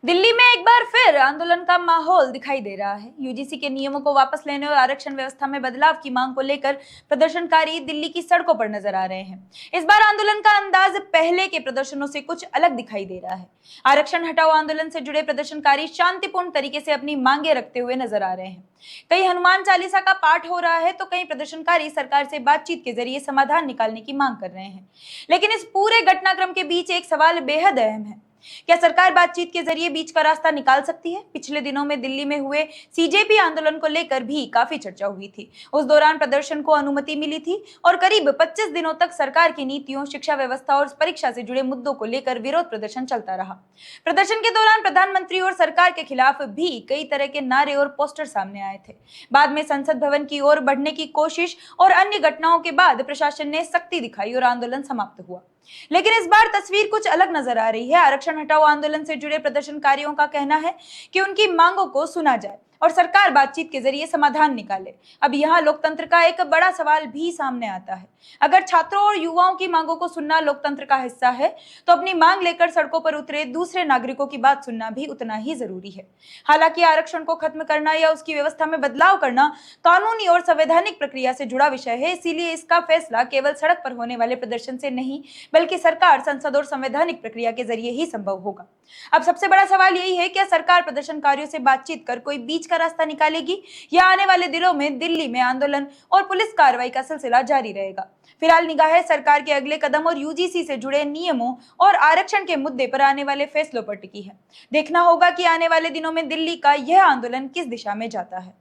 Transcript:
दिल्ली में एक बार फिर आंदोलन का माहौल दिखाई दे रहा है। यूजीसी के नियमों को वापस लेने और आरक्षण व्यवस्था में बदलाव की मांग को लेकर प्रदर्शनकारी दिल्ली की सड़कों पर नजर आ रहे हैं। इस बार आंदोलन का अंदाज पहले के प्रदर्शनों से कुछ अलग दिखाई दे रहा है। आरक्षण हटाओ आंदोलन से जुड़े प्रदर्शनकारी शांतिपूर्ण तरीके से अपनी मांगे रखते हुए नजर आ रहे हैं। कहीं हनुमान चालीसा का पाठ हो रहा है तो कहीं प्रदर्शनकारी सरकार से बातचीत के जरिए समाधान निकालने की मांग कर रहे हैं। लेकिन इस पूरे घटनाक्रम के बीच एक सवाल बेहद अहम है। क्या सरकार बातचीत के जरिए बीच का रास्ता निकाल सकती है? पिछले दिनों में दिल्ली में हुए सीजेपी आंदोलन को लेकर भी काफी चर्चा हुई थी। उस दौरान प्रदर्शन को अनुमति मिली थी और करीब 25 दिनों तक सरकार की नीतियों, शिक्षा व्यवस्था और परीक्षा से जुड़े मुद्दों को लेकर विरोध प्रदर्शन चलता रहा। प्रदर्शन के दौरान प्रधानमंत्री और सरकार के खिलाफ भी कई तरह के नारे और पोस्टर सामने आए थे। बाद में संसद भवन की ओर बढ़ने की कोशिश और अन्य घटनाओं के बाद प्रशासन ने सख्ती दिखाई और आंदोलन समाप्त हुआ। लेकिन इस बार तस्वीर कुछ अलग नजर आ रही है। आरक्षण हटाओ आंदोलन से जुड़े प्रदर्शनकारियों का कहना है कि उनकी मांगों को सुना जाए और सरकार बातचीत के जरिए समाधान निकाले। अब यहाँ लोकतंत्र का एक बड़ा सवाल भी सामने आता है। अगर छात्रों और युवाओं की मांगों को सुनना लोकतंत्र का हिस्सा है, तो अपनी मांग लेकर सड़कों पर उतरे दूसरे नागरिकों की बात सुनना भी उतना ही जरूरी है। हालांकि आरक्षण को खत्म करना या उसकी व्यवस्था में बदलाव करना कानूनी और संवैधानिक प्रक्रिया से जुड़ा विषय है, इसीलिए इसका फैसला केवल सड़क पर होने वाले प्रदर्शन से नहीं, बल्कि सरकार, संसद और संवैधानिक प्रक्रिया के जरिए ही संभव होगा। अब सबसे बड़ा सवाल यही है, क्या सरकार प्रदर्शनकारियों से बातचीत कर कोई बीच का रास्ता निकालेगी या आने वाले दिनों में दिल्ली में आंदोलन और पुलिस कार्रवाई का सिलसिला जारी रहेगा? फिलहाल निगाहें सरकार के अगले कदम और यूजीसी से जुड़े नियमों और आरक्षण के मुद्दे पर आने वाले फैसलों पर टिकी है। देखना होगा कि आने वाले दिनों में दिल्ली का यह आंदोलन किस दिशा में जाता है।